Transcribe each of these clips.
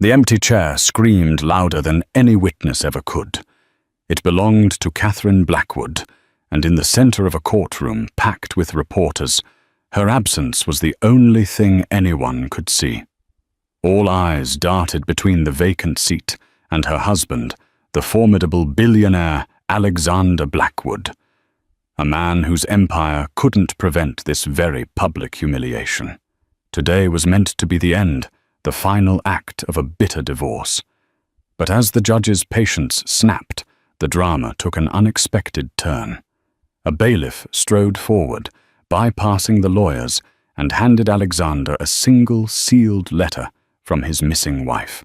The empty chair screamed louder than any witness ever could. It belonged to Catherine Blackwood, and in the center of a courtroom packed with reporters, her absence was the only thing anyone could see. All eyes darted between the vacant seat and her husband, the formidable billionaire Alexander Blackwood, a man whose empire couldn't prevent this very public humiliation. Today was meant to be the end, the final act of a bitter divorce. But as the judge's patience snapped, the drama took an unexpected turn. A bailiff strode forward, bypassing the lawyers, and handed Alexander a single sealed letter from his missing wife.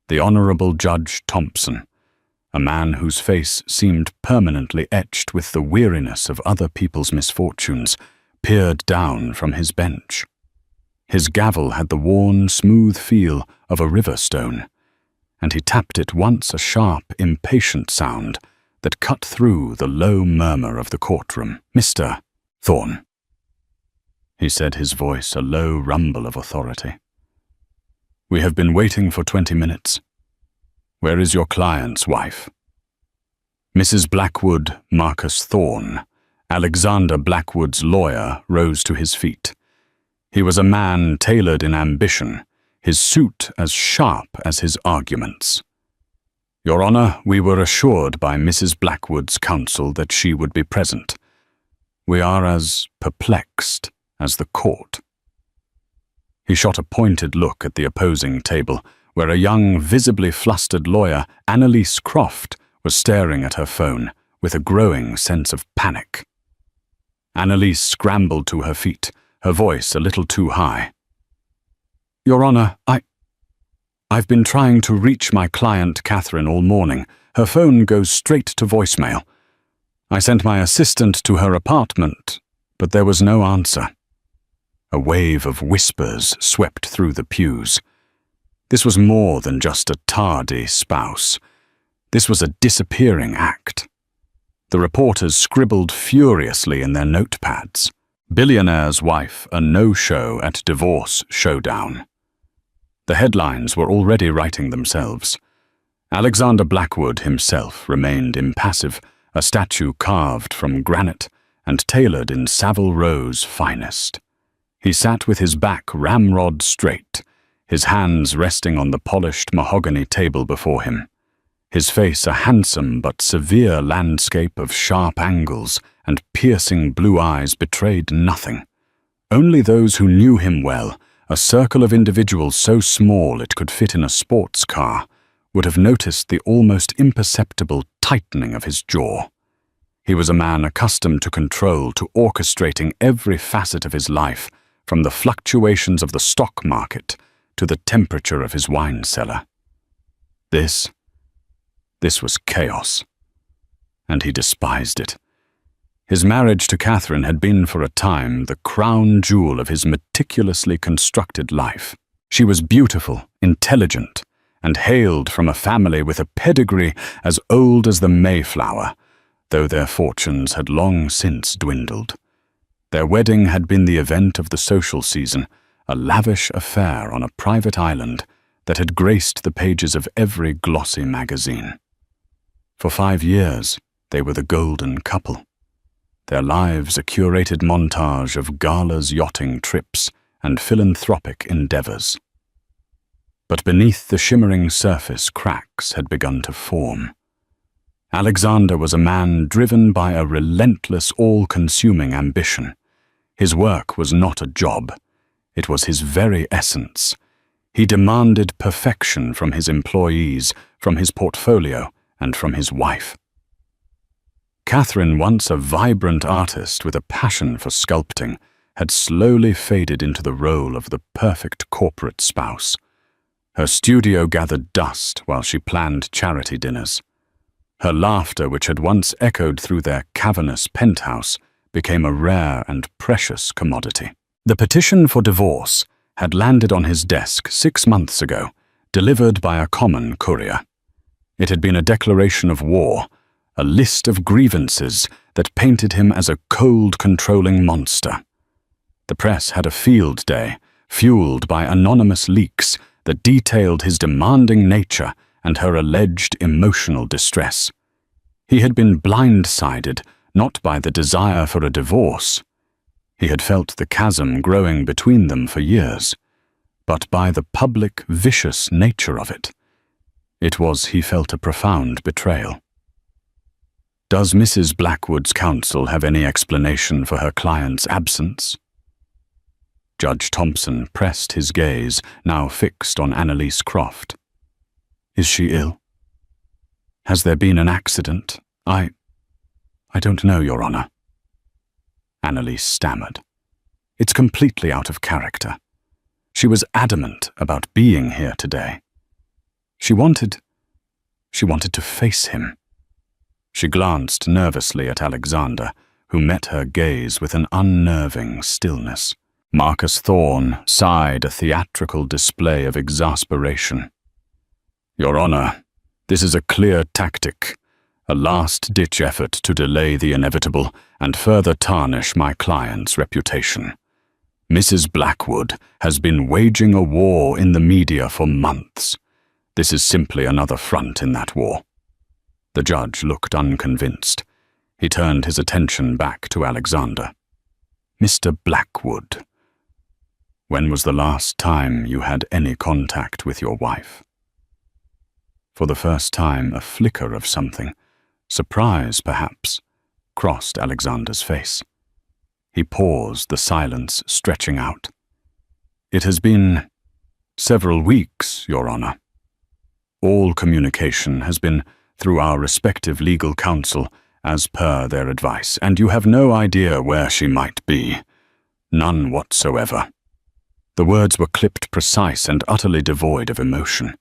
The Honorable Judge Thompson, a man whose face seemed permanently etched with the weariness of other people's misfortunes, peered down from his bench. His gavel had the worn, smooth feel of a river stone, and he tapped it once, a sharp, impatient sound that cut through the low murmur of the courtroom. "Mr. Thorne," he said, his voice a low rumble of authority. "We have been waiting for 20 minutes. Where is your client's wife?" Mrs. Blackwood, Marcus Thorne, Alexander Blackwood's lawyer, rose to his feet. He was a man tailored in ambition, his suit as sharp as his arguments. "Your Honor, we were assured by Mrs. Blackwood's counsel that she would be present. We are as perplexed as the court." He shot a pointed look at the opposing table, where a young, visibly flustered lawyer, Annalise Croft, was staring at her phone with a growing sense of panic. Annalise scrambled to her feet, her voice a little too high. "Your Honor, I've been trying to reach my client Catherine all morning. Her phone goes straight to voicemail. I sent my assistant to her apartment, but there was no answer." A wave of whispers swept through the pews. This was more than just a tardy spouse. This was a disappearing act. The reporters scribbled furiously in their notepads. "Billionaire's wife, a no-show at divorce showdown." The headlines were already writing themselves. Alexander Blackwood himself remained impassive, a statue carved from granite and tailored in Savile Row's finest. He sat with his back ramrod straight, his hands resting on the polished mahogany table before him. His face a handsome but severe landscape of sharp angles and piercing blue eyes betrayed nothing. Only those who knew him well, a circle of individuals so small it could fit in a sports car, would have noticed the almost imperceptible tightening of his jaw. He was a man accustomed to control, to orchestrating every facet of his life, from the fluctuations of the stock market to the temperature of his wine cellar. This was chaos, and he despised it. His marriage to Catherine had been for a time the crown jewel of his meticulously constructed life. She was beautiful, intelligent, and hailed from a family with a pedigree as old as the Mayflower, though their fortunes had long since dwindled. Their wedding had been the event of the social season, a lavish affair on a private island that had graced the pages of every glossy magazine. For 5 years, they were the golden couple. Their lives a curated montage of galas, yachting trips, and philanthropic endeavors. But beneath the shimmering surface, cracks had begun to form. Alexander was a man driven by a relentless, all-consuming ambition. His work was not a job. It was his very essence. He demanded perfection from his employees, from his portfolio, and from his wife. Catherine, once a vibrant artist with a passion for sculpting, had slowly faded into the role of the perfect corporate spouse. Her studio gathered dust while she planned charity dinners. Her laughter, which had once echoed through their cavernous penthouse, became a rare and precious commodity. The petition for divorce had landed on his desk 6 months ago, delivered by a common courier. It had been a declaration of war, a list of grievances that painted him as a cold, controlling monster. The press had a field day, fueled by anonymous leaks that detailed his demanding nature and her alleged emotional distress. He had been blindsided not by the desire for a divorce. He had felt the chasm growing between them for years, but by the public, vicious nature of it. It was, he felt, a profound betrayal. "Does Mrs. Blackwood's counsel have any explanation for her client's absence?" Judge Thompson pressed his gaze, now fixed on Annalise Croft. "Is she ill? Has there been an accident? I don't know, Your Honor." Annalise stammered. "It's completely out of character. She was adamant about being here today. She wanted to face him." She glanced nervously at Alexander, who met her gaze with an unnerving stillness. Marcus Thorne sighed a theatrical display of exasperation. "Your Honor, this is a clear tactic, a last-ditch effort to delay the inevitable and further tarnish my client's reputation. Mrs. Blackwood has been waging a war in the media for months. This is simply another front in that war." The judge looked unconvinced. He turned his attention back to Alexander. "Mr. Blackwood, when was the last time you had any contact with your wife?" For the first time, a flicker of something, surprise perhaps, crossed Alexander's face. He paused, the silence stretching out. "It has been several weeks, Your Honor. All communication has been through our respective legal counsel as per their advice, and you have no idea where she might be. None whatsoever." The words were clipped precise and utterly devoid of emotion.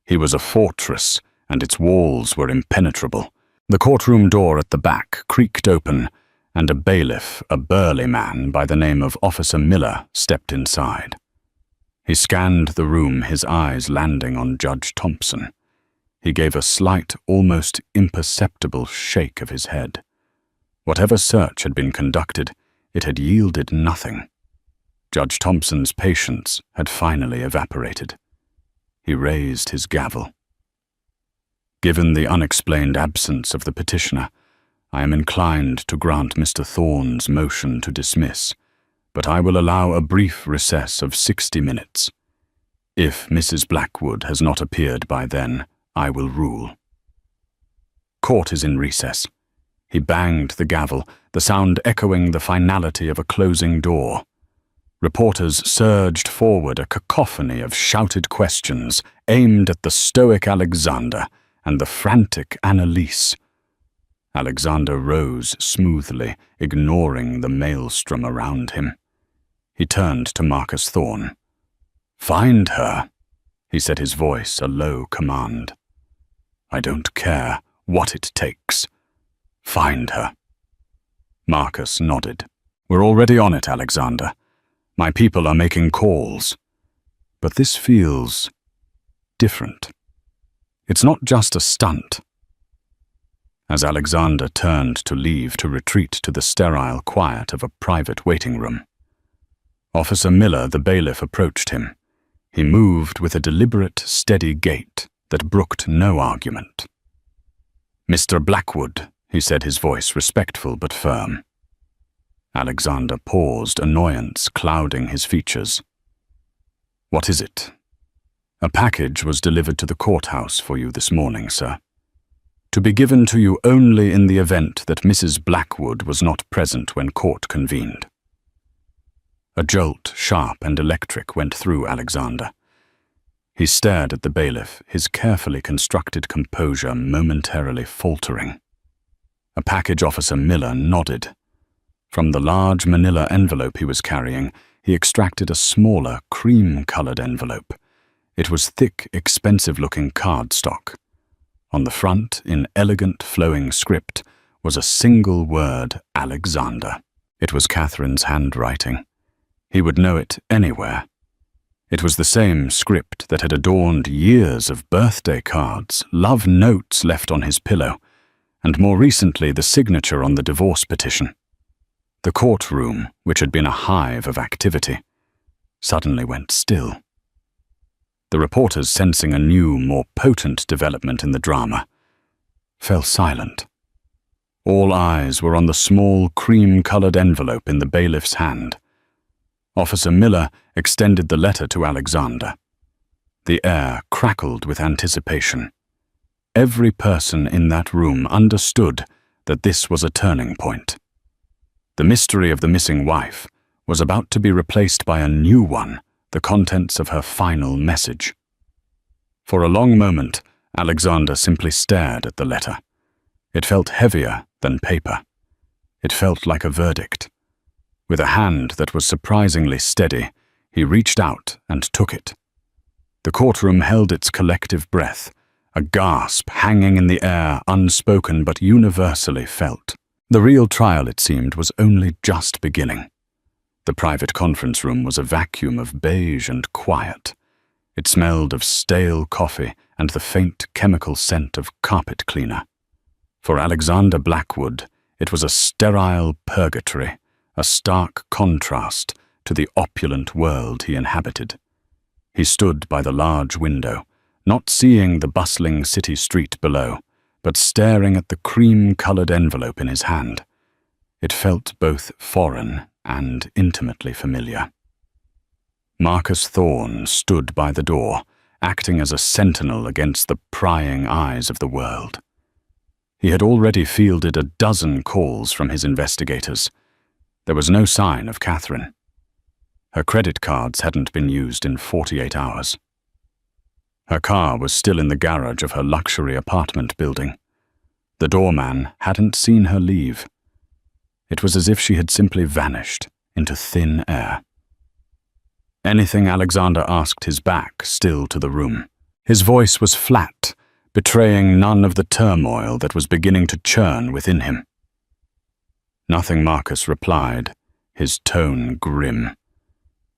He was a fortress, and its walls were impenetrable. The courtroom door at the back creaked open, and a bailiff, a burly man by the name of Officer Miller, stepped inside. He scanned the room, his eyes landing on Judge Thompson. He gave a slight, almost imperceptible shake of his head. Whatever search had been conducted, it had yielded nothing. Judge Thompson's patience had finally evaporated. He raised his gavel. "Given the unexplained absence of the petitioner, I am inclined to grant Mr. Thorne's motion to dismiss, but I will allow a brief recess of 60 minutes. If Mrs. Blackwood has not appeared by then, I will rule." "Court is in recess." He banged the gavel, the sound echoing the finality of a closing door. Reporters surged forward, a cacophony of shouted questions aimed at the stoic Alexander and the frantic Annalise. Alexander rose smoothly, ignoring the maelstrom around him. He turned to Marcus Thorne. "Find her," he said, his voice a low command. "I don't care what it takes. Find her." Marcus nodded. "We're already on it, Alexander. My people are making calls. But this feels different. It's not just a stunt." As Alexander turned to leave to retreat to the sterile quiet of a private waiting room, Officer Miller, the bailiff, approached him. He moved with a deliberate, steady gait that brooked no argument. "Mr. Blackwood," he said, his voice respectful but firm. Alexander paused, annoyance clouding his features. "What is it?" "A package was delivered to the courthouse for you this morning, sir. To be given to you only in the event that Mrs. Blackwood was not present when court convened." A jolt, sharp and electric, went through Alexander. He stared at the bailiff, his carefully constructed composure momentarily faltering. A package officer Miller nodded. From the large manila envelope he was carrying, he extracted a smaller, cream-colored envelope. It was thick, expensive-looking cardstock. On the front, in elegant, flowing script, was a single word, Alexander. It was Catherine's handwriting. He would know it anywhere. It was the same script that had adorned years of birthday cards, love notes left on his pillow, and more recently the signature on the divorce petition. The courtroom, which had been a hive of activity, suddenly went still. The reporters, sensing a new, more potent development in the drama, fell silent. All eyes were on the small, cream-colored envelope in the bailiff's hand. Officer Miller extended the letter to Alexander. The air crackled with anticipation. Every person in that room understood that this was a turning point. The mystery of the missing wife was about to be replaced by a new one, the contents of her final message. For a long moment, Alexander simply stared at the letter. It felt heavier than paper. It felt like a verdict. With a hand that was surprisingly steady, he reached out and took it. The courtroom held its collective breath, a gasp hanging in the air, unspoken but universally felt. The real trial, it seemed, was only just beginning. The private conference room was a vacuum of beige and quiet. It smelled of stale coffee and the faint chemical scent of carpet cleaner. For Alexander Blackwood, it was a sterile purgatory, a stark contrast to the opulent world he inhabited. He stood by the large window, not seeing the bustling city street below, but staring at the cream-colored envelope in his hand. It felt both foreign and intimately familiar. Marcus Thorne stood by the door, acting as a sentinel against the prying eyes of the world. He had already fielded a dozen calls from his investigators. There was no sign of Catherine. Her credit cards hadn't been used in 48 hours. Her car was still in the garage of her luxury apartment building. The doorman hadn't seen her leave. It was as if she had simply vanished into thin air. Anything Alexander asked his back still to the room. His voice was flat, betraying none of the turmoil that was beginning to churn within him. Nothing, Marcus replied, his tone grim.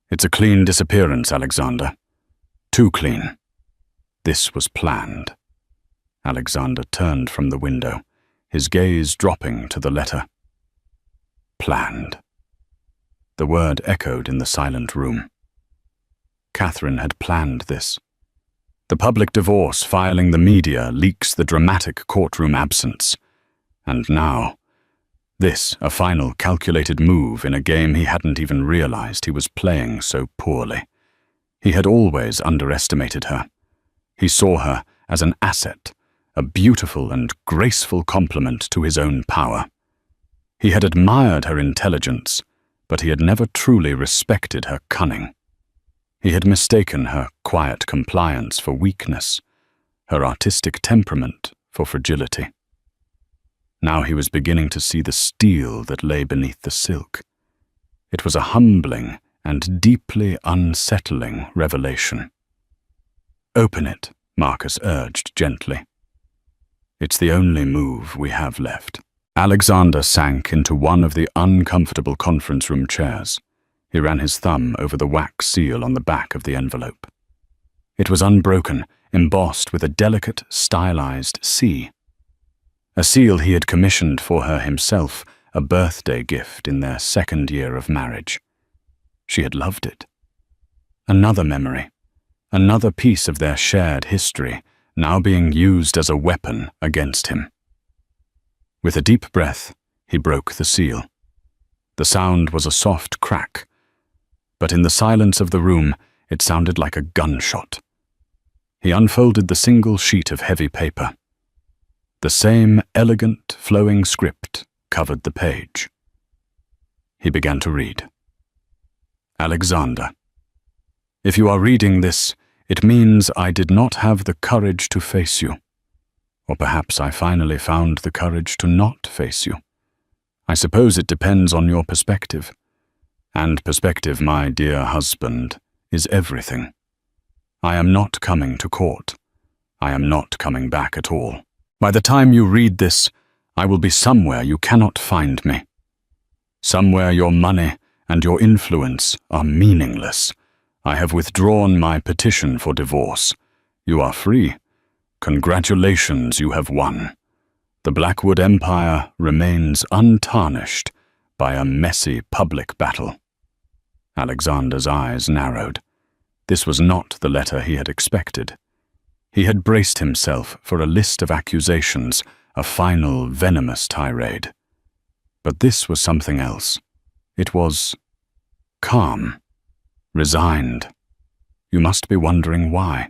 It's a clean disappearance, Alexander. Too clean. This was planned. Alexander turned from the window, his gaze dropping to the letter. Planned. The word echoed in the silent room. Catherine had planned this. The public divorce filing the media leaks the dramatic courtroom absence. And now, this, a final calculated move in a game he hadn't even realized he was playing so poorly. He had always underestimated her. He saw her as an asset, a beautiful and graceful complement to his own power. He had admired her intelligence, but he had never truly respected her cunning. He had mistaken her quiet compliance for weakness, her artistic temperament for fragility. Now he was beginning to see the steel that lay beneath the silk. It was a humbling and deeply unsettling revelation. Open it, Marcus urged gently. It's the only move we have left. Alexander sank into one of the uncomfortable conference room chairs. He ran his thumb over the wax seal on the back of the envelope. It was unbroken, embossed with a delicate, stylized C. A seal he had commissioned for her himself, a birthday gift in their second year of marriage. She had loved it. Another memory, another piece of their shared history, now being used as a weapon against him. With a deep breath, he broke the seal. The sound was a soft crack, but in the silence of the room, it sounded like a gunshot. He unfolded the single sheet of heavy paper. The same elegant, flowing script covered the page. He began to read. Alexander, if you are reading this, it means I did not have the courage to face you. Or perhaps I finally found the courage to not face you. I suppose it depends on your perspective. And perspective, my dear husband, is everything. I am not coming to court. I am not coming back at all. By the time you read this, I will be somewhere you cannot find me. Somewhere your money and your influence are meaningless. I have withdrawn my petition for divorce. You are free. Congratulations, you have won. The Blackwood Empire remains untarnished by a messy public battle. Alexander's eyes narrowed. This was not the letter he had expected. He had braced himself for a list of accusations, a final venomous tirade. But this was something else. It was calm, resigned. You must be wondering why.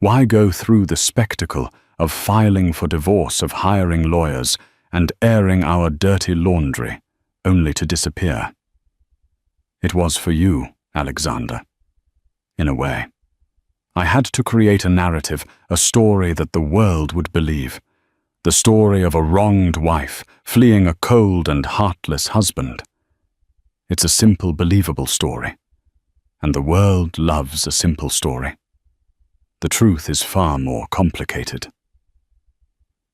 Why go through the spectacle of filing for divorce, of hiring lawyers, and airing our dirty laundry, only to disappear? It was for you, Alexander. In a way. I had to create a narrative, a story that the world would believe. The story of a wronged wife fleeing a cold and heartless husband. It's a simple, believable story. And the world loves a simple story. The truth is far more complicated.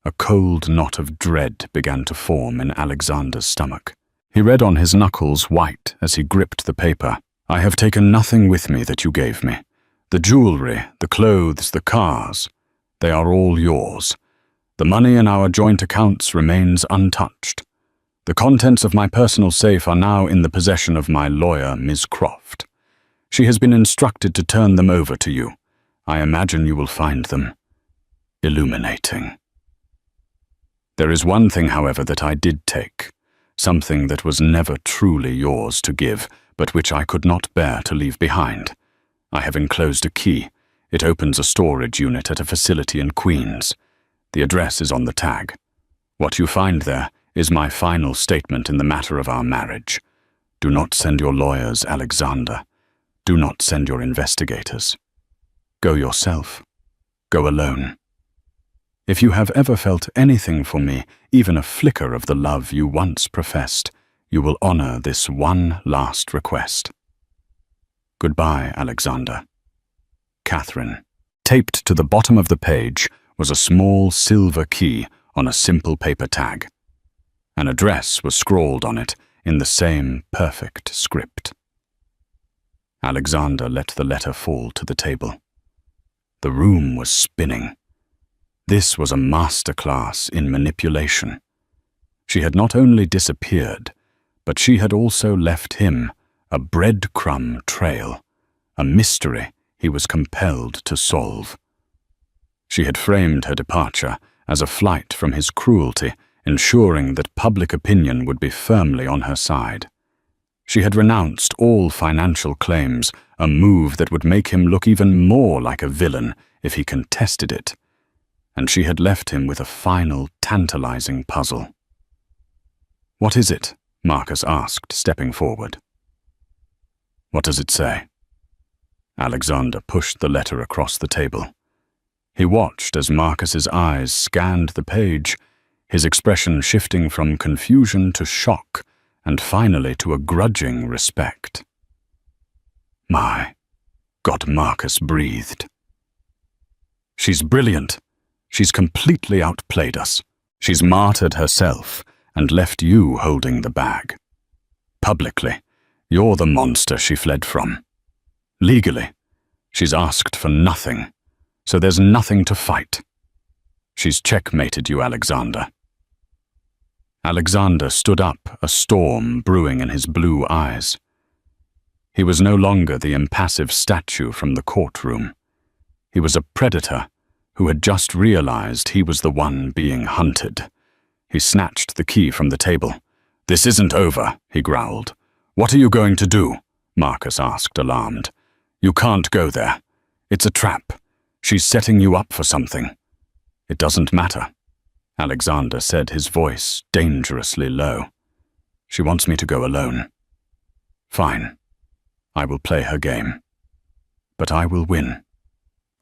A cold knot of dread began to form in Alexander's stomach. He read on his knuckles white as he gripped the paper. I have taken nothing with me that you gave me. The jewelry, the clothes, the cars, they are all yours. The money in our joint accounts remains untouched. The contents of my personal safe are now in the possession of my lawyer, Ms. Croft. She has been instructed to turn them over to you. I imagine you will find them illuminating. There is one thing, however, that I did take, something that was never truly yours to give, but which I could not bear to leave behind. I have enclosed a key. It opens a storage unit at a facility in Queens. The address is on the tag. What you find there is my final statement in the matter of our marriage. Do not send your lawyers, Alexander. Do not send your investigators. Go yourself. Go alone. If you have ever felt anything for me, even a flicker of the love you once professed, you will honor this one last request. Goodbye, Alexander. Catherine. Taped to the bottom of the page was a small silver key on a simple paper tag. An address was scrawled on it in the same perfect script. Alexander let the letter fall to the table. The room was spinning. This was a masterclass in manipulation. She had not only disappeared, but she had also left him a breadcrumb trail, a mystery he was compelled to solve. She had framed her departure as a flight from his cruelty, ensuring that public opinion would be firmly on her side. She had renounced all financial claims, a move that would make him look even more like a villain if he contested it. And she had left him with a final, tantalizing puzzle. "What is it?" Marcus asked, stepping forward. "What does it say?" Alexander pushed the letter across the table. He watched as Marcus's eyes scanned the page, his expression shifting from confusion to shock, and finally to a grudging respect. "My God," Marcus breathed. "She's brilliant. She's completely outplayed us. She's martyred herself and left you holding the bag. Publicly, you're the monster she fled from. Legally, she's asked for nothing, so there's nothing to fight. She's checkmated you, Alexander." Alexander stood up, a storm brewing in his blue eyes. He was no longer the impassive statue from the courtroom. He was a predator who had just realized he was the one being hunted. He snatched the key from the table. "This isn't over," he growled. "What are you going to do?" Marcus asked, alarmed. "You can't go there. It's a trap. She's setting you up for something." "It doesn't matter," Alexander said, his voice dangerously low. "She wants me to go alone. Fine. I will play her game. But I will win.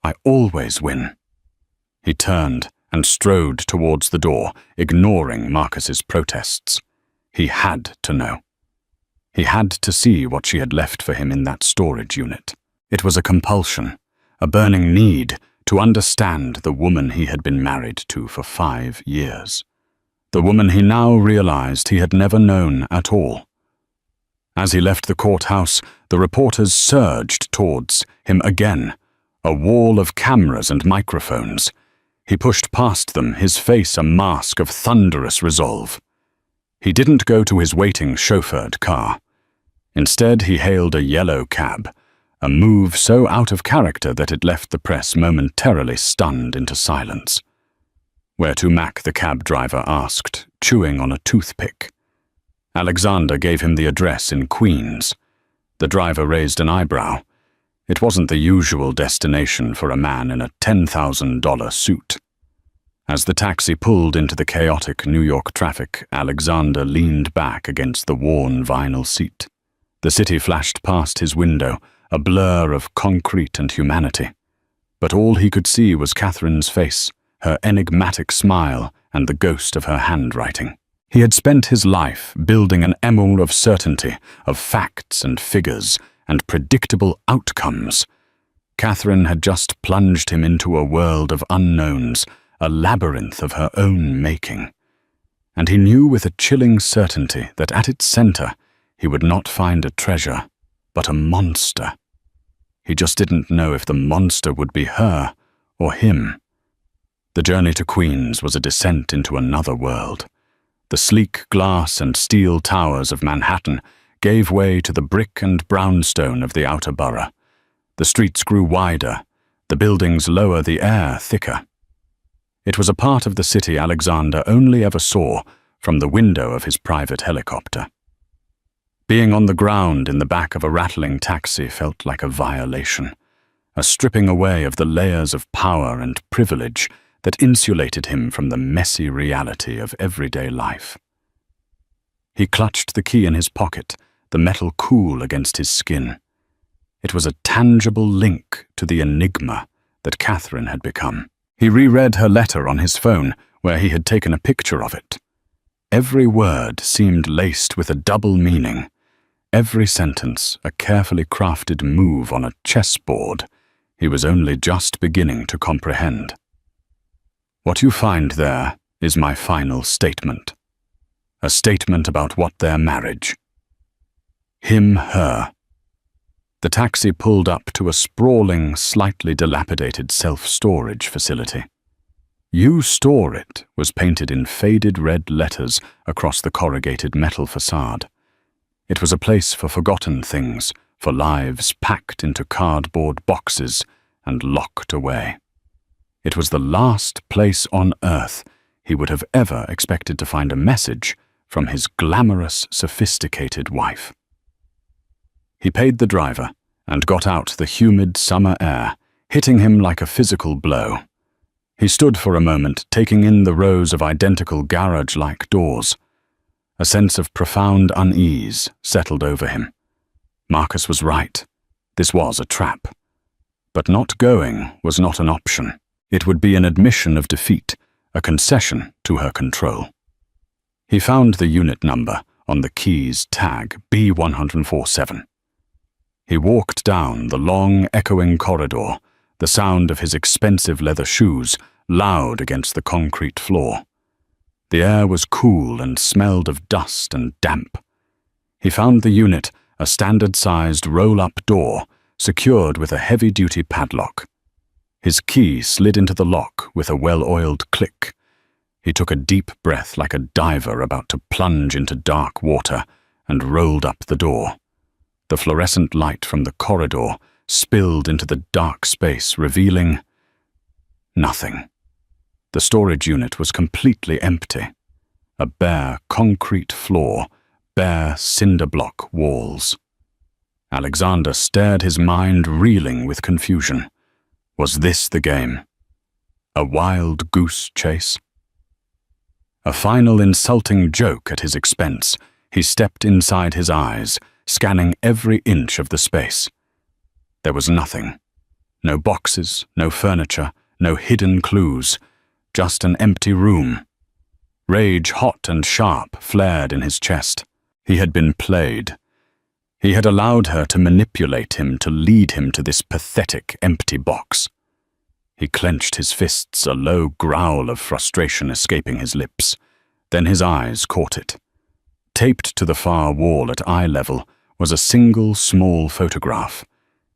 I always win." He turned and strode towards the door, ignoring Marcus's protests. He had to know. He had to see what she had left for him in that storage unit. It was a compulsion, a burning need to understand the woman he had been married to for 5 years. The woman he now realized he had never known at all. As he left the courthouse, the reporters surged towards him again, a wall of cameras and microphones. He pushed past them, his face a mask of thunderous resolve. He didn't go to his waiting chauffeured car. Instead, he hailed a yellow cab, a move so out of character that it left the press momentarily stunned into silence. "Where to, Mac?" the cab driver asked, chewing on a toothpick. Alexander gave him the address in Queens. The driver raised an eyebrow. It wasn't the usual destination for a man in a $10,000 suit. As the taxi pulled into the chaotic New York traffic, Alexander leaned back against the worn vinyl seat. The city flashed past his window, a blur of concrete and humanity. But all he could see was Catherine's face, her enigmatic smile, and the ghost of her handwriting. He had spent his life building an emerald of certainty, of facts and figures, and predictable outcomes. Catherine had just plunged him into a world of unknowns, a labyrinth of her own making. And he knew with a chilling certainty that at its center he would not find a treasure, but a monster. He just didn't know if the monster would be her or him. The journey to Queens was a descent into another world. The sleek glass and steel towers of Manhattan gave way to the brick and brownstone of the outer borough. The streets grew wider, the buildings lower, the air thicker. It was a part of the city Alexander only ever saw from the window of his private helicopter. Being on the ground in the back of a rattling taxi felt like a violation, a stripping away of the layers of power and privilege that insulated him from the messy reality of everyday life. He clutched the key in his pocket, the metal cool against his skin. It was a tangible link to the enigma that Catherine had become. He reread her letter on his phone, where he had taken a picture of it. Every word seemed laced with a double meaning. Every sentence a carefully crafted move on a chessboard he was only just beginning to comprehend. "What you find there is my final statement. A statement about what their marriage. Him, her." The taxi pulled up to a sprawling, slightly dilapidated self-storage facility. "You store it" was painted in faded red letters across the corrugated metal facade. It was a place for forgotten things, for lives packed into cardboard boxes and locked away. It was the last place on earth he would have ever expected to find a message from his glamorous, sophisticated wife. He paid the driver and got out the humid summer air, hitting him like a physical blow. He stood for a moment, taking in the rows of identical garage-like doors. A sense of profound unease settled over him. Marcus was right. This was a trap. But not going was not an option. It would be an admission of defeat, a concession to her control. He found the unit number on the key's tag, B1047. He walked down the long, echoing corridor, the sound of his expensive leather shoes loud against the concrete floor. The air was cool and smelled of dust and damp. He found the unit, a standard-sized roll-up door, secured with a heavy-duty padlock. His key slid into the lock with a well-oiled click. He took a deep breath like a diver about to plunge into dark water and rolled up the door. The fluorescent light from the corridor spilled into the dark space, revealing nothing. The storage unit was completely empty. A bare concrete floor, bare cinder block walls. Alexander stared, his mind reeling with confusion. Was this the game? A wild goose chase? A final insulting joke at his expense, he stepped inside his eyes, scanning every inch of the space. There was nothing. No boxes, no furniture, no hidden clues. Just an empty room. Rage, hot and sharp, flared in his chest. He had been played. He had allowed her to manipulate him, to lead him to this pathetic, empty box. He clenched his fists, a low growl of frustration escaping his lips. Then his eyes caught it. Taped to the far wall at eye level was a single, small photograph.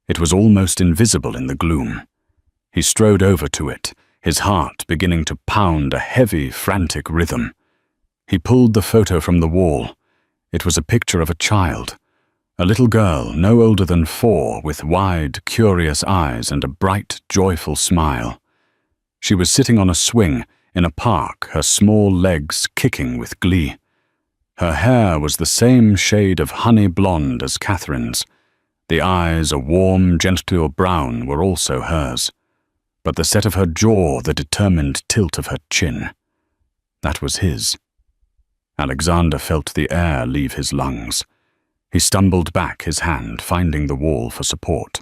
It was almost invisible in the gloom. He strode over to it, his heart beginning to pound a heavy, frantic rhythm. He pulled the photo from the wall. It was a picture of a child A little girl, no older than 4, with wide, curious eyes and a bright, joyful smile. She was sitting on a swing in a park, her small legs kicking with glee. Her hair was the same shade of honey blonde as Catherine's. The eyes, a warm, gentle brown, were also hers. But the set of her jaw, the determined tilt of her chin, that was his. Alexander felt the air leave his lungs. He stumbled back, his hand finding the wall for support.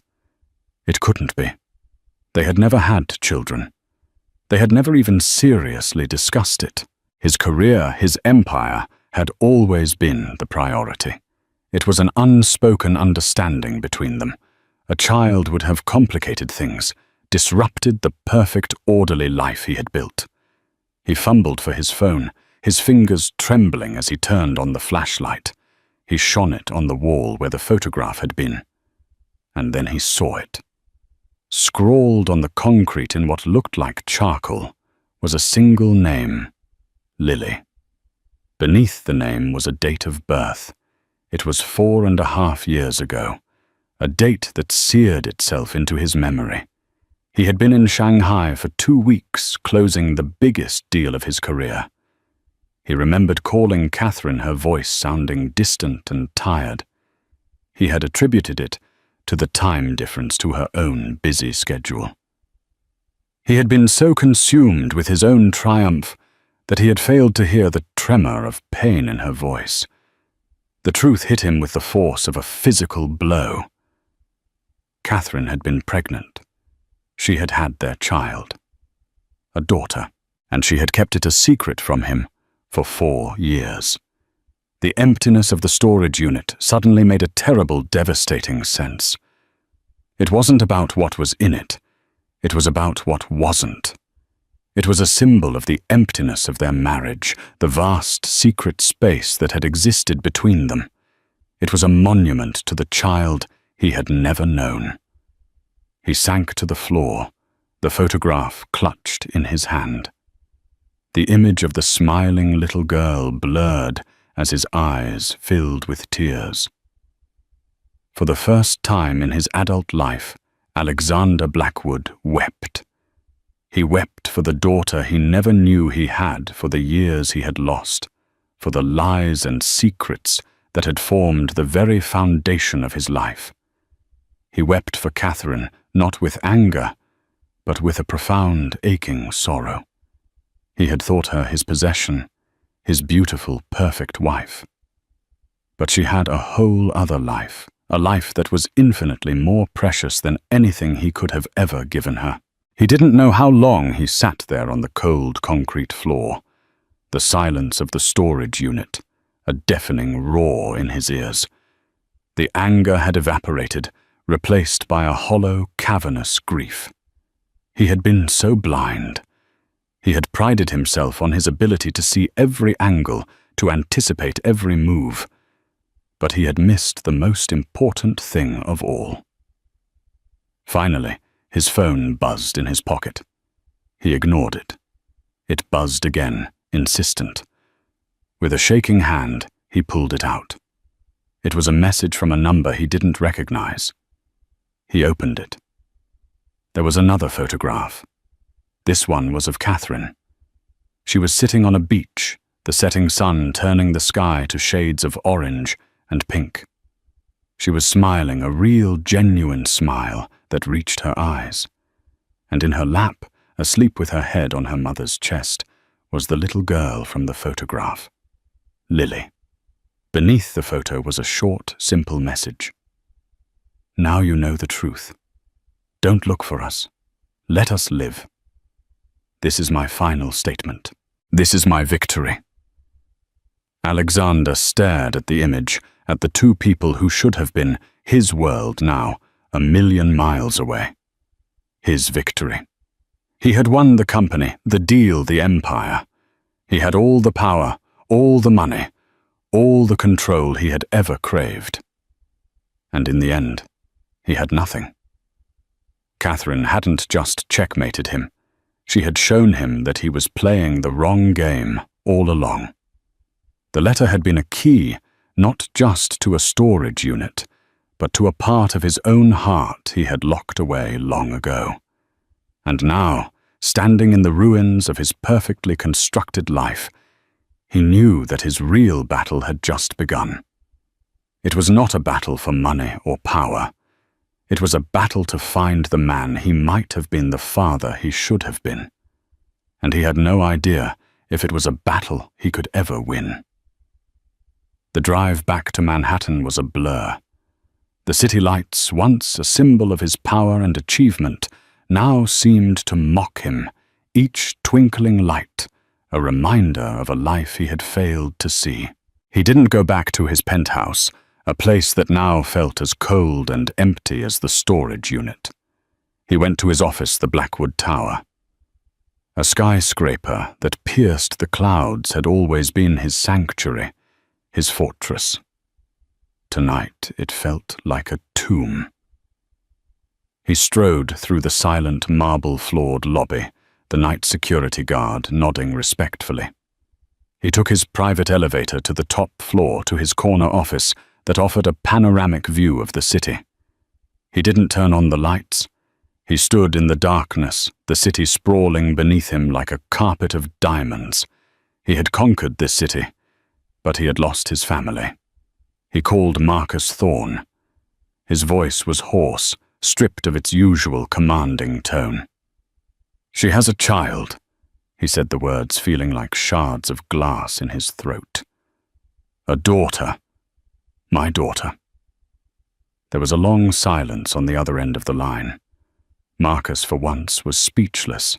It couldn't be. They had never had children. They had never even seriously discussed it. His career, his empire, had always been the priority. It was an unspoken understanding between them. A child would have complicated things, disrupted the perfect, orderly life he had built. He fumbled for his phone, his fingers trembling as he turned on the flashlight. He shone it on the wall where the photograph had been. And then he saw it. Scrawled on the concrete in what looked like charcoal was a single name, Lily. Beneath the name was a date of birth. It was 4.5 years ago, a date that seared itself into his memory. He had been in Shanghai for 2 weeks, closing the biggest deal of his career. He remembered calling Catherine, her voice sounding distant and tired. He had attributed it to the time difference to her own busy schedule. He had been so consumed with his own triumph that he had failed to hear the tremor of pain in her voice. The truth hit him with the force of a physical blow. Catherine had been pregnant. She had had their child, a daughter, and she had kept it a secret from him for 4 years. The emptiness of the storage unit suddenly made a terrible, devastating sense. It wasn't about what was in it. It was about what wasn't. It was a symbol of the emptiness of their marriage, the vast, secret space that had existed between them. It was a monument to the child he had never known. He sank to the floor, the photograph clutched in his hand. The image of the smiling little girl blurred as his eyes filled with tears. For the first time in his adult life, Alexander Blackwood wept. He wept for the daughter he never knew he had, for the years he had lost, for the lies and secrets that had formed the very foundation of his life. He wept for Catherine, not with anger, but with a profound, aching sorrow. He had thought her his possession, his beautiful, perfect wife. But she had a whole other life, a life that was infinitely more precious than anything he could have ever given her. He didn't know how long he sat there on the cold concrete floor, the silence of the storage unit, a deafening roar in his ears. The anger had evaporated, replaced by a hollow, cavernous grief. He had been so blind. He had prided himself on his ability to see every angle, to anticipate every move. But he had missed the most important thing of all. Finally, his phone buzzed in his pocket. He ignored it. It buzzed again, insistent. With a shaking hand, he pulled it out. It was a message from a number he didn't recognize. He opened it. There was another photograph. This one was of Catherine. She was sitting on a beach, the setting sun turning the sky to shades of orange and pink. She was smiling, a real, genuine smile that reached her eyes. And in her lap, asleep with her head on her mother's chest, was the little girl from the photograph, Lily. Beneath the photo was a short, simple message. Now you know the truth. Don't look for us. Let us live. This is my final statement. This is my victory. Alexander stared at the image, at the 2 people who should have been his world now, 1,000,000 miles away. His victory. He had won the company, the deal, the empire. He had all the power, all the money, all the control he had ever craved. And in the end, he had nothing. Catherine hadn't just checkmated him. She had shown him that he was playing the wrong game all along. The letter had been a key, not just to a storage unit, but to a part of his own heart he had locked away long ago. And now, standing in the ruins of his perfectly constructed life, he knew that his real battle had just begun. It was not a battle for money or power. It was a battle to find the man he might have been, the father he should have been. And he had no idea if it was a battle he could ever win. The drive back to Manhattan was a blur. The city lights, once a symbol of his power and achievement, now seemed to mock him, each twinkling light, a reminder of a life he had failed to see. He didn't go back to his penthouse, a place that now felt as cold and empty as the storage unit. He went to his office, the Blackwood Tower. A skyscraper that pierced the clouds had always been his sanctuary, his fortress. Tonight it felt like a tomb. He strode through the silent marble-floored lobby, the night security guard nodding respectfully. He took his private elevator to the top floor to his corner office that offered a panoramic view of the city. He didn't turn on the lights. He stood in the darkness, the city sprawling beneath him like a carpet of diamonds. He had conquered this city, but he had lost his family. He called Marcus Thorne. His voice was hoarse, stripped of its usual commanding tone. "She has a child," he said the words feeling like shards of glass in his throat. "A daughter. My daughter." There was a long silence on the other end of the line. Marcus, for once, was speechless.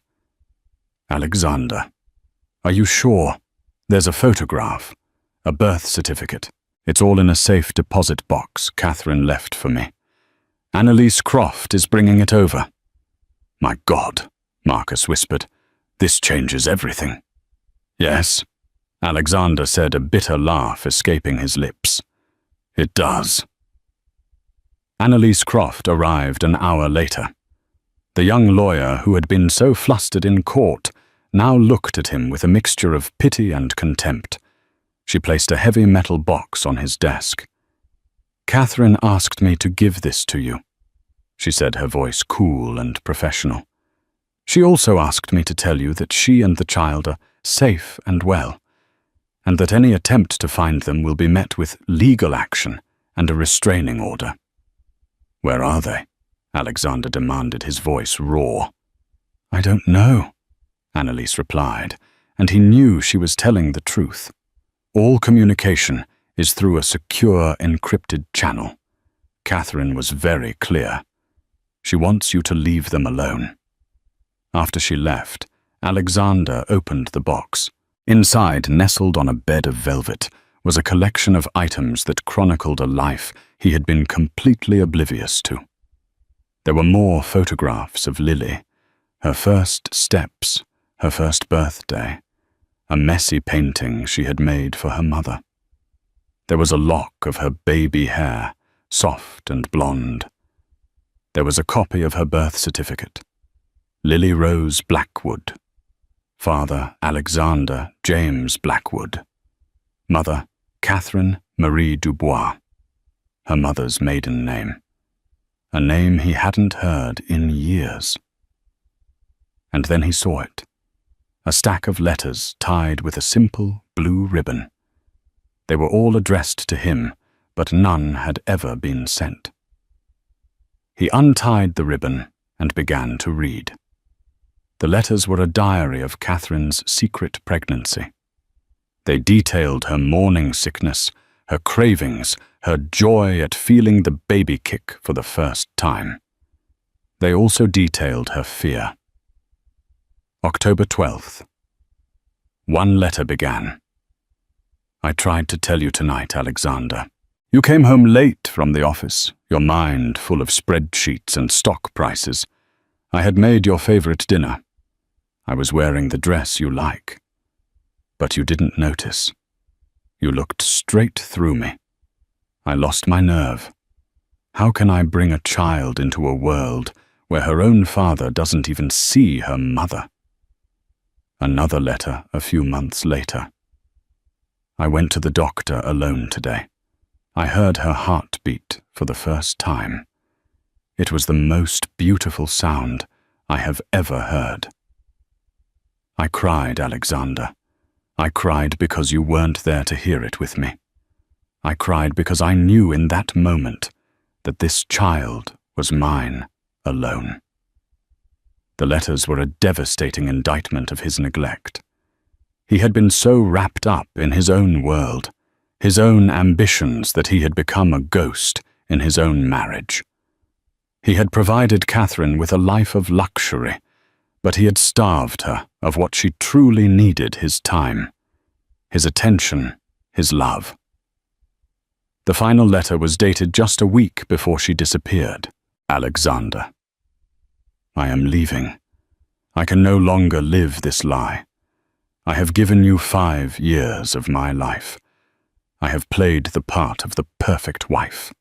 "Alexander, are you sure? There's a photograph, a birth certificate. It's all in a safe deposit box Catherine left for me. Annalise Croft is bringing it over." "My God," Marcus whispered. "This changes everything." "Yes," Alexander said, a bitter laugh escaping his lips. "It does." Annalise Croft arrived an hour later. The young lawyer who had been so flustered in court now looked at him with a mixture of pity and contempt. She placed a heavy metal box on his desk. "Catherine asked me to give this to you," she said, her voice cool and professional. "She also asked me to tell you that she and the child are safe and well, and that any attempt to find them will be met with legal action and a restraining order." "Where are they?" Alexander demanded, his voice raw. "I don't know," Annalise replied, and he knew she was telling the truth. "All communication is through a secure, encrypted channel. Catherine was very clear. She wants you to leave them alone." After she left, Alexander opened the box. Inside, nestled on a bed of velvet, was a collection of items that chronicled a life he had been completely oblivious to. There were more photographs of Lily, her first steps, her first birthday, a messy painting she had made for her mother. There was a lock of her baby hair, soft and blonde. There was a copy of her birth certificate. Lily Rose Blackwood. Father Alexander James Blackwood. Mother Catherine Marie Dubois. Her mother's maiden name. A name he hadn't heard in years. And then he saw it. A stack of letters tied with a simple blue ribbon. They were all addressed to him, but none had ever been sent. He untied the ribbon and began to read. The letters were a diary of Catherine's secret pregnancy. They detailed her morning sickness, her cravings, her joy at feeling the baby kick for the first time. They also detailed her fear. October 12th. One letter began. "I tried to tell you tonight, Alexander. You came home late from the office, your mind full of spreadsheets and stock prices. I had made your favorite dinner. I was wearing the dress you like. But you didn't notice. You looked straight through me. I lost my nerve. How can I bring a child into a world where her own father doesn't even see her mother?" Another letter a few months later. "I went to the doctor alone today. I heard her heart beat for the first time. It was the most beautiful sound I have ever heard. I cried, Alexander. I cried because you weren't there to hear it with me. I cried because I knew in that moment that this child was mine alone. The letters were a devastating indictment of his neglect. He had been so wrapped up in his own world, his own ambitions, that he had become a ghost in his own marriage. He had provided Catherine with a life of luxury, but he had starved her of what she truly needed: his time, his attention, his love. The final letter was dated just a week before she disappeared. Alexander. I am leaving. I can no longer live this lie. I have given you 5 years of my life. I have played the part of the perfect wife.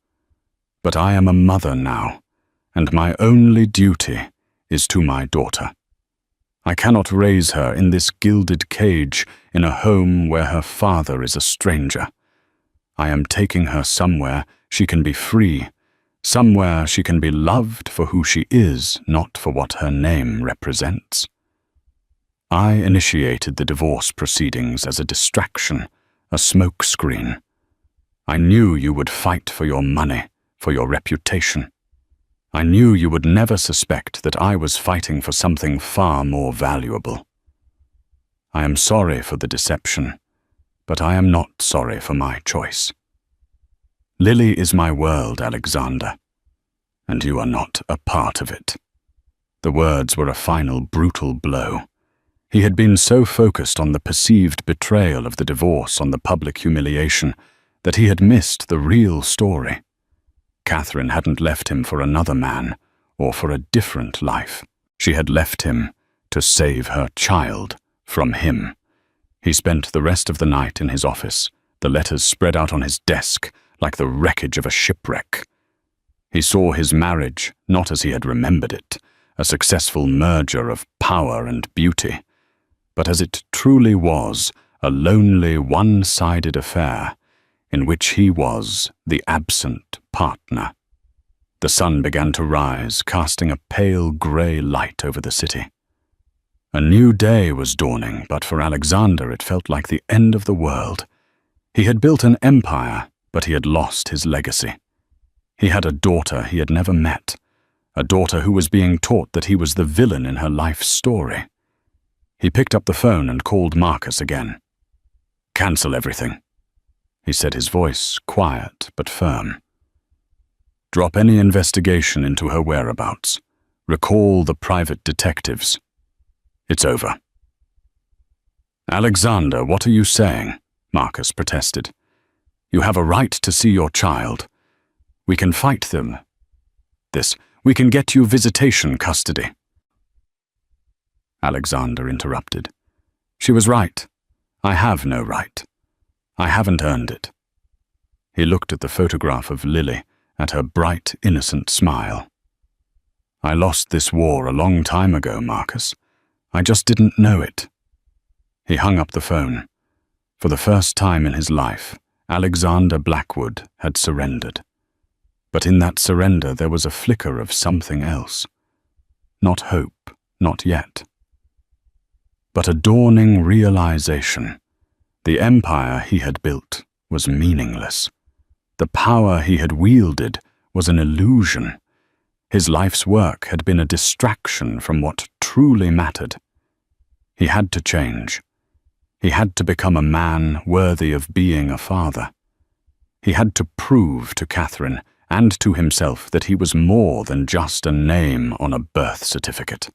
But I am a mother now, and my only duty is to my daughter. I cannot raise her in this gilded cage in a home where her father is a stranger. I am taking her somewhere she can be free, somewhere she can be loved for who she is, not for what her name represents. I initiated the divorce proceedings as a distraction, a smokescreen. I knew you would fight for your money, for your reputation. I knew you would never suspect that I was fighting for something far more valuable. I am sorry for the deception, but I am not sorry for my choice. Lily is my world, Alexander, and you are not a part of it. The words were a final brutal blow. He had been so focused on the perceived betrayal of the divorce, on the public humiliation, that he had missed the real story. Catherine hadn't left him for another man, or for a different life. She had left him to save her child from him. He spent the rest of the night in his office, the letters spread out on his desk like the wreckage of a shipwreck. He saw his marriage not as he had remembered it, a successful merger of power and beauty, but as it truly was, a lonely, one-sided affair in which he was the absent partner. The sun began to rise, casting a pale grey light over the city. A new day was dawning, but for Alexander it felt like the end of the world. He had built an empire, but he had lost his legacy. He had a daughter he had never met, a daughter who was being taught that he was the villain in her life story. He picked up the phone and called Marcus again. "Cancel everything," he said, his voice quiet but firm. "Drop any investigation into her whereabouts. Recall the private detectives. It's over." "Alexander, what are you saying?" Marcus protested. "You have a right to see your child. We can fight them. We can get you visitation custody." Alexander interrupted. "She was right. I have no right. I haven't earned it." He looked at the photograph of Lily, at her bright, innocent smile. "I lost this war a long time ago, Marcus. I just didn't know it." He hung up the phone. For the first time in his life, Alexander Blackwood had surrendered. But in that surrender there was a flicker of something else. Not hope, not yet. But a dawning realization. The empire he had built was meaningless. The power he had wielded was an illusion. His life's work had been a distraction from what truly mattered. He had to change. He had to become a man worthy of being a father. He had to prove to Catherine and to himself that he was more than just a name on a birth certificate.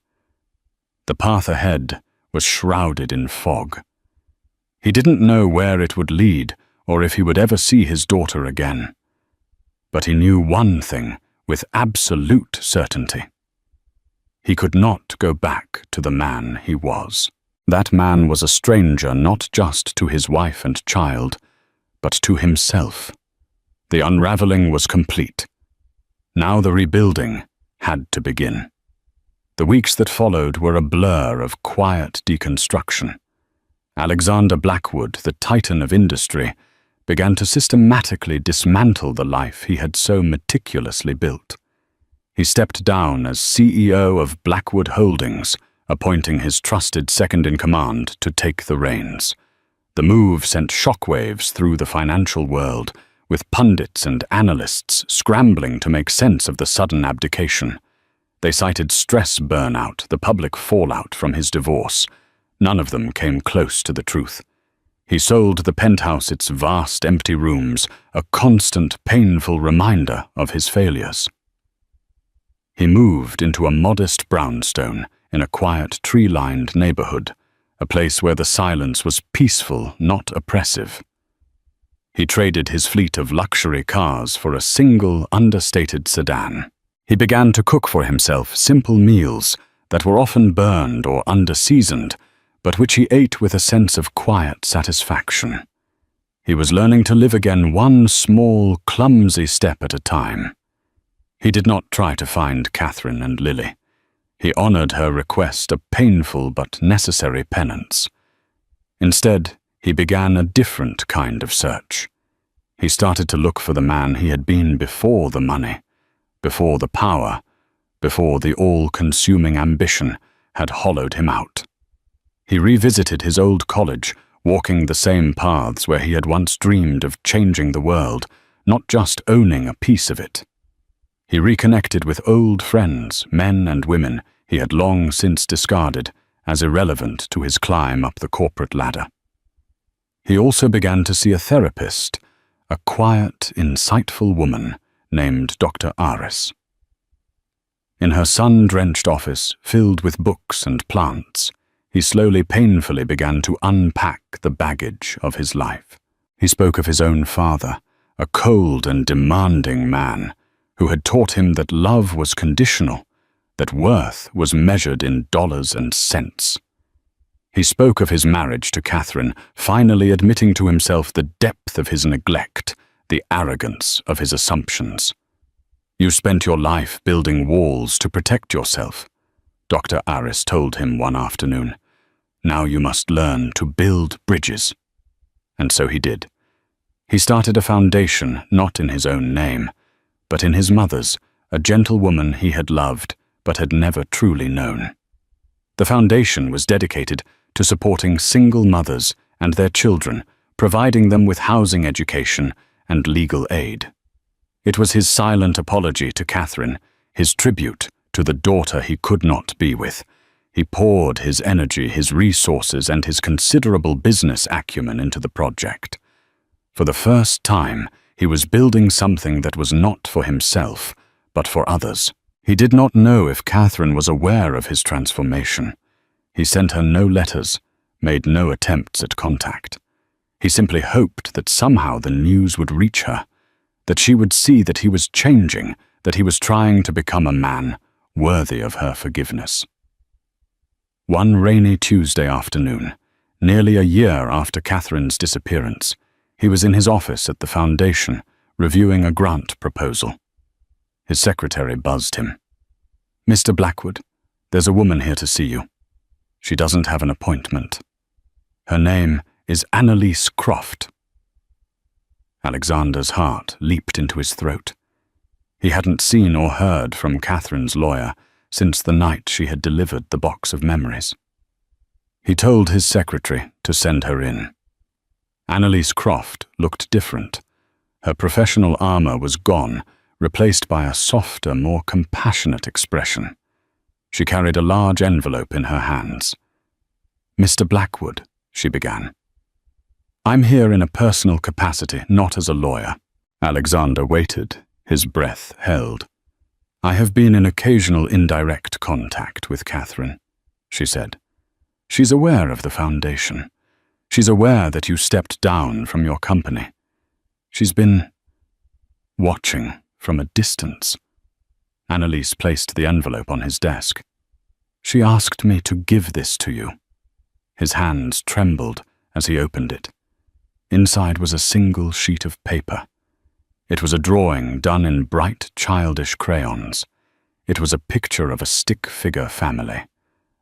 The path ahead was shrouded in fog. He didn't know where it would lead or if he would ever see his daughter again. But he knew one thing with absolute certainty. He could not go back to the man he was. That man was a stranger not just to his wife and child, but to himself. The unraveling was complete. Now the rebuilding had to begin. The weeks that followed were a blur of quiet deconstruction. Alexander Blackwood, the titan of industry, began to systematically dismantle the life he had so meticulously built. He stepped down as CEO of Blackwood Holdings, appointing his trusted second-in-command to take the reins. The move sent shockwaves through the financial world, with pundits and analysts scrambling to make sense of the sudden abdication. They cited stress burnout, the public fallout from his divorce. None of them came close to the truth. He sold the penthouse its vast empty rooms, a constant, painful reminder of his failures. He moved into a modest brownstone in a quiet, tree-lined neighborhood, a place where the silence was peaceful, not oppressive. He traded his fleet of luxury cars for a single, understated sedan. He began to cook for himself simple meals that were often burned or under-seasoned, but which he ate with a sense of quiet satisfaction. He was learning to live again one small, clumsy step at a time. He did not try to find Catherine and Lily. He honored her request, a painful but necessary penance. Instead, he began a different kind of search. He started to look for the man he had been before the money, before the power, before the all-consuming ambition had hollowed him out. He revisited his old college, walking the same paths where he had once dreamed of changing the world, not just owning a piece of it. He reconnected with old friends, men and women he had long since discarded as irrelevant to his climb up the corporate ladder. He also began to see a therapist, a quiet, insightful woman named Dr. Aris. In her sun-drenched office, filled with books and plants, he slowly, painfully began to unpack the baggage of his life. He spoke of his own father, a cold and demanding man who had taught him that love was conditional, that worth was measured in dollars and cents. He spoke of his marriage to Catherine, finally admitting to himself the depth of his neglect, the arrogance of his assumptions. "You spent your life building walls to protect yourself," Dr. Aris told him one afternoon. "Now you must learn to build bridges." And so he did. He started a foundation not in his own name, but in his mother's, a gentlewoman he had loved but had never truly known. The foundation was dedicated to supporting single mothers and their children, providing them with housing, education, and legal aid. It was his silent apology to Catherine, his tribute to the daughter he could not be with. He poured his energy, his resources, and his considerable business acumen into the project. For the first time, he was building something that was not for himself, but for others. He did not know if Catherine was aware of his transformation. He sent her no letters, made no attempts at contact. He simply hoped that somehow the news would reach her, that she would see that he was changing, that he was trying to become a man worthy of her forgiveness. One rainy Tuesday afternoon, nearly a year after Catherine's disappearance, he was in his office at the foundation, reviewing a grant proposal. His secretary buzzed him. "Mr. Blackwood, there's a woman here to see you. She doesn't have an appointment. Her name is Annalise Croft." Alexander's heart leaped into his throat. He hadn't seen or heard from Catherine's lawyer since the night she had delivered the box of memories. He told his secretary to send her in. Annalise Croft looked different. Her professional armor was gone, replaced by a softer, more compassionate expression. She carried a large envelope in her hands. "Mr. Blackwood," she began. "I'm here in a personal capacity, not as a lawyer." Alexander waited, his breath held. "I have been in occasional indirect contact with Catherine," she said. "She's aware of the foundation. She's aware that you stepped down from your company. She's been watching from a distance." Annalise placed the envelope on his desk. "She asked me to give this to you." His hands trembled as he opened it. Inside was a single sheet of paper. It was a drawing done in bright, childish crayons. It was a picture of a stick-figure family.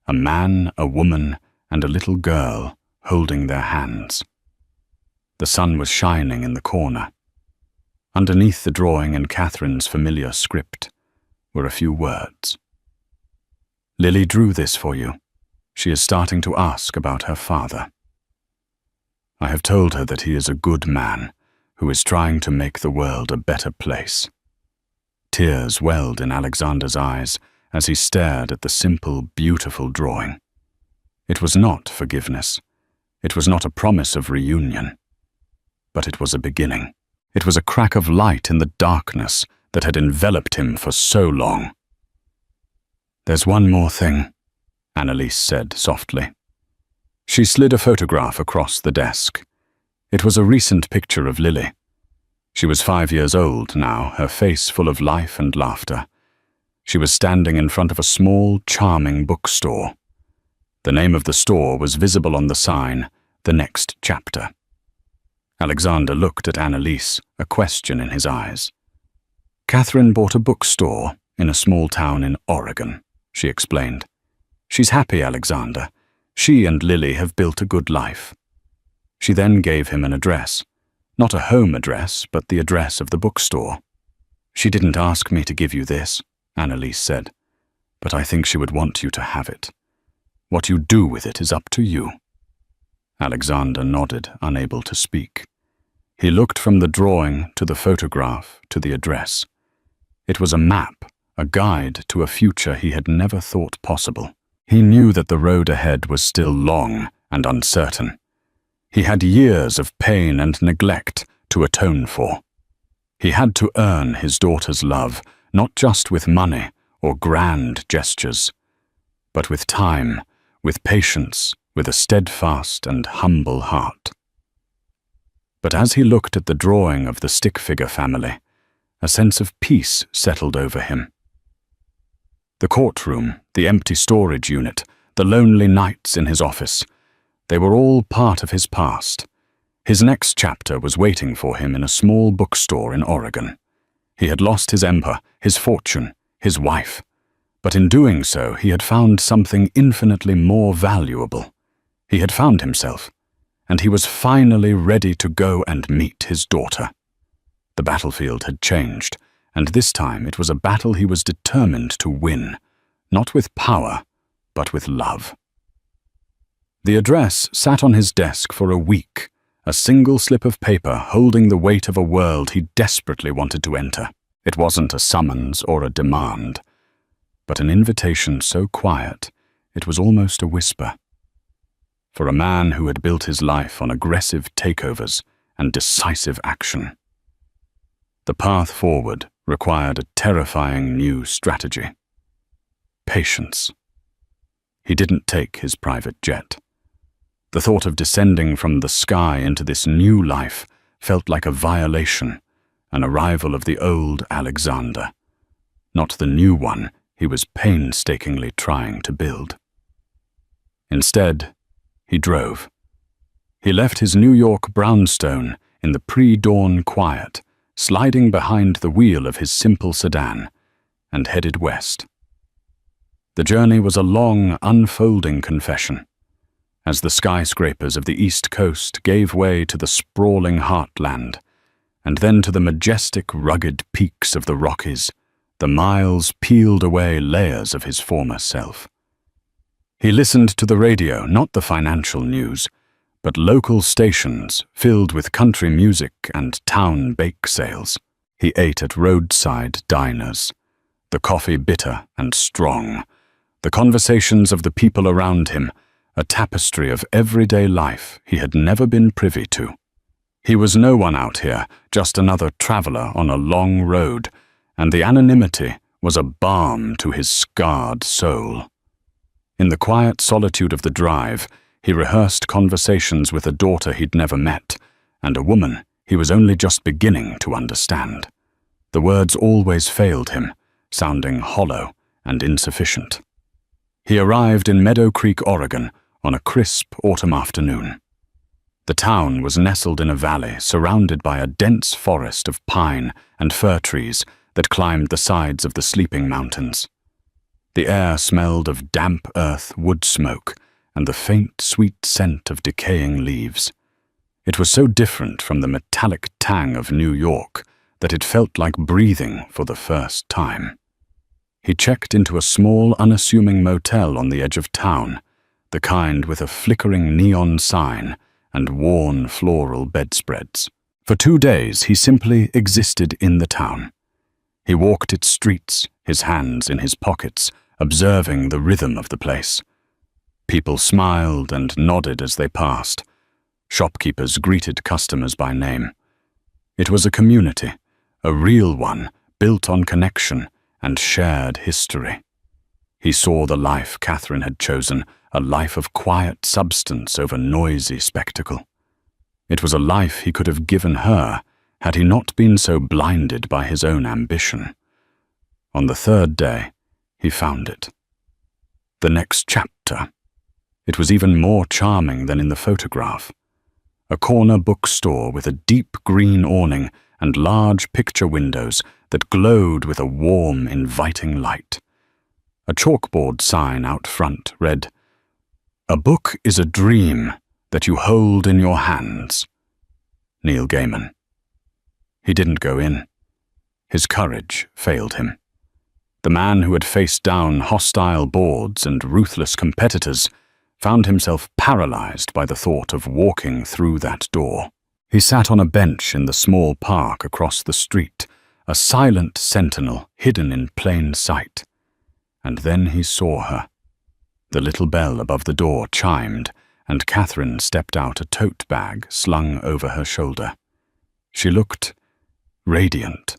A man, a woman, and a little girl holding their hands. The sun was shining in the corner. Underneath the drawing in Catherine's familiar script were a few words. "Lily drew this for you. She is starting to ask about her father. I have told her that he is a good man who is trying to make the world a better place." Tears welled in Alexander's eyes as he stared at the simple, beautiful drawing. It was not forgiveness. It was not a promise of reunion. But it was a beginning. It was a crack of light in the darkness that had enveloped him for so long. "There's one more thing," Annalise said softly. She slid a photograph across the desk. It was a recent picture of Lily. She was 5 years old now, her face full of life and laughter. She was standing in front of a small, charming bookstore. The name of the store was visible on the sign, "The Next Chapter." Alexander looked at Annalise, a question in his eyes. "Catherine bought a bookstore in a small town in Oregon," she explained. "She's happy, Alexander. She and Lily have built a good life." She then gave him an address. Not a home address, but the address of the bookstore. "She didn't ask me to give you this," Annalise said, "but I think she would want you to have it. What you do with it is up to you." Alexander nodded, unable to speak. He looked from the drawing to the photograph to the address. It was a map, a guide to a future he had never thought possible. He knew that the road ahead was still long and uncertain. He had years of pain and neglect to atone for. He had to earn his daughter's love, not just with money or grand gestures, but with time, with patience, with a steadfast and humble heart. But as he looked at the drawing of the stick-figure family, a sense of peace settled over him. The courtroom, the empty storage unit, the lonely nights in his office, they were all part of his past. His next chapter was waiting for him in a small bookstore in Oregon. He had lost his empire, his fortune, his wife, but in doing so he had found something infinitely more valuable. He had found himself, and he was finally ready to go and meet his daughter. The battlefield had changed, and this time it was a battle he was determined to win, not with power, but with love. The address sat on his desk for a week, a single slip of paper holding the weight of a world he desperately wanted to enter. It wasn't a summons or a demand, but an invitation so quiet it was almost a whisper. For a man who had built his life on aggressive takeovers and decisive action. The path forward required a terrifying new strategy. Patience. He didn't take his private jet. The thought of descending from the sky into this new life felt like a violation, an arrival of the old Alexander, not the new one he was painstakingly trying to build. Instead, he drove. He left his New York brownstone in the pre-dawn quiet, sliding behind the wheel of his simple sedan, and headed west. The journey was a long, unfolding confession, as the skyscrapers of the East Coast gave way to the sprawling heartland, and then to the majestic, rugged peaks of the Rockies. The miles peeled away layers of his former self. He listened to the radio, not the financial news, but local stations filled with country music and town bake sales. He ate at roadside diners, the coffee bitter and strong, the conversations of the people around him, a tapestry of everyday life he had never been privy to. He was no one out here, just another traveler on a long road, and the anonymity was a balm to his scarred soul. In the quiet solitude of the drive, he rehearsed conversations with a daughter he'd never met, and a woman he was only just beginning to understand. The words always failed him, sounding hollow and insufficient. He arrived in Meadow Creek, Oregon, on a crisp autumn afternoon. The town was nestled in a valley surrounded by a dense forest of pine and fir trees that climbed the sides of the sleeping mountains. The air smelled of damp earth, wood smoke, and the faint, sweet scent of decaying leaves. It was so different from the metallic tang of New York that it felt like breathing for the first time. He checked into a small, unassuming motel on the edge of town, the kind with a flickering neon sign and worn floral bedspreads. For 2 days, he simply existed in the town. He walked its streets, his hands in his pockets, observing the rhythm of the place. People smiled and nodded as they passed. Shopkeepers greeted customers by name. It was a community, a real one, built on connection and shared history. He saw the life Catherine had chosen, a life of quiet substance over noisy spectacle. It was a life he could have given her had he not been so blinded by his own ambition. On the 3rd day, he found it. The next chapter. It was even more charming than in the photograph. A corner bookstore with a deep green awning and large picture windows that glowed with a warm, inviting light. A chalkboard sign out front read, "A book is a dream that you hold in your hands. Neil Gaiman." He didn't go in. His courage failed him. The man who had faced down hostile boards and ruthless competitors found himself paralyzed by the thought of walking through that door. He sat on a bench in the small park across the street, a silent sentinel hidden in plain sight. And then he saw her. The little bell above the door chimed, and Catherine stepped out, a tote bag slung over her shoulder. She looked radiant.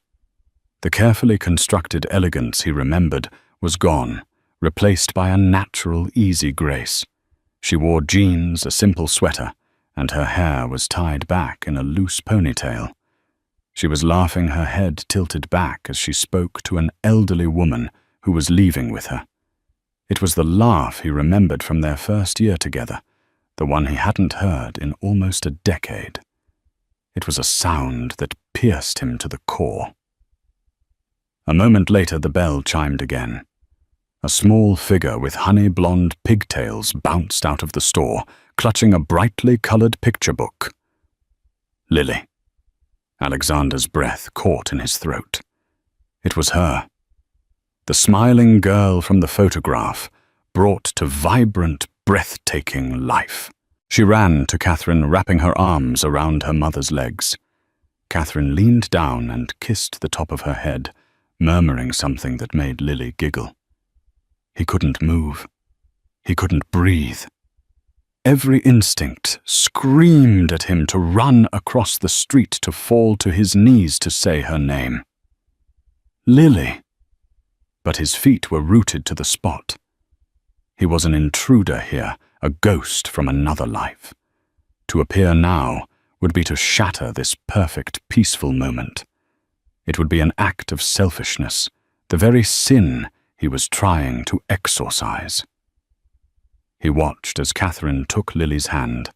The carefully constructed elegance he remembered was gone, replaced by a natural, easy grace. She wore jeans, a simple sweater, and her hair was tied back in a loose ponytail. She was laughing, her head tilted back as she spoke to an elderly woman who was leaving with her. It was the laugh he remembered from their first year together, the one he hadn't heard in almost a decade. It was a sound that pierced him to the core. A moment later, the bell chimed again. A small figure with honey-blonde pigtails bounced out of the store, clutching a brightly colored picture book. Lily. Alexander's breath caught in his throat. It was her. The smiling girl from the photograph, brought to vibrant, breathtaking life. She ran to Catherine, wrapping her arms around her mother's legs. Catherine leaned down and kissed the top of her head, murmuring something that made Lily giggle. He couldn't move. He couldn't breathe. Every instinct screamed at him to run across the street, to fall to his knees to say her name. Lily. But his feet were rooted to the spot. He was an intruder here, a ghost from another life. To appear now would be to shatter this perfect, peaceful moment. It would be an act of selfishness, the very sin he was trying to exorcise. He watched as Catherine took Lily's hand,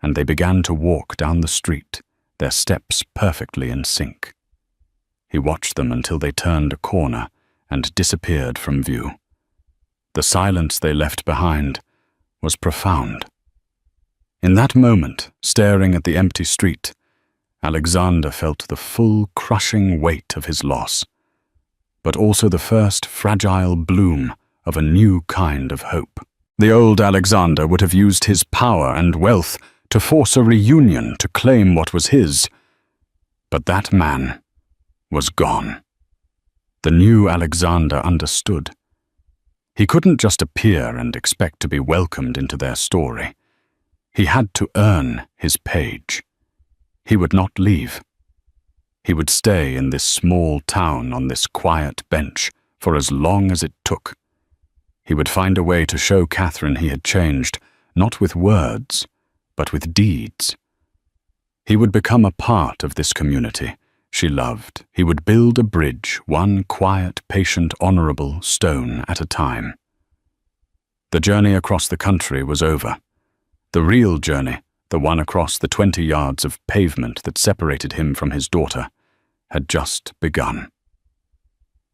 and they began to walk down the street, their steps perfectly in sync. He watched them until they turned a corner and disappeared from view. The silence they left behind was profound. In that moment, staring at the empty street, Alexander felt the full, crushing weight of his loss, but also the first fragile bloom of a new kind of hope. The old Alexander would have used his power and wealth to force a reunion, to claim what was his. But that man was gone. The new Alexander understood. He couldn't just appear and expect to be welcomed into their story. He had to earn his page. He would not leave. He would stay in this small town on this quiet bench for as long as it took. He would find a way to show Catherine he had changed, not with words, but with deeds. He would become a part of this community she loved. He would build a bridge, one quiet, patient, honorable stone at a time. The journey across the country was over. The real journey, the one across the 20 yards of pavement that separated him from his daughter, had just begun.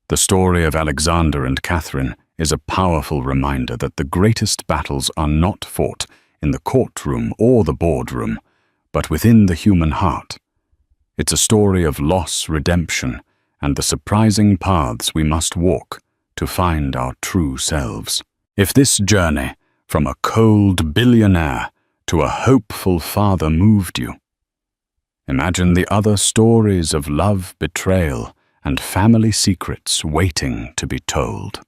The story of Alexander and Catherine is a powerful reminder that the greatest battles are not fought in the courtroom or the boardroom, but within the human heart. It's a story of loss, redemption, and the surprising paths we must walk to find our true selves. If this journey from a cold billionaire to a hopeful father moved you, imagine the other stories of love, betrayal, and family secrets waiting to be told.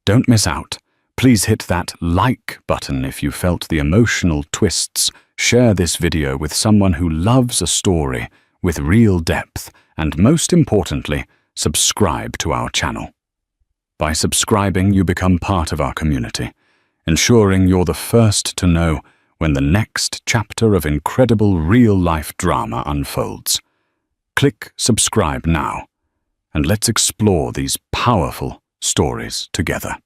Don't miss out. Please hit that like button if you felt the emotional twists. Share this video with someone who loves a story with real depth, and most importantly, subscribe to our channel. By subscribing, you become part of our community, ensuring you're the first to know when the next chapter of incredible real-life drama unfolds. Click subscribe now, and let's explore these powerful stories together.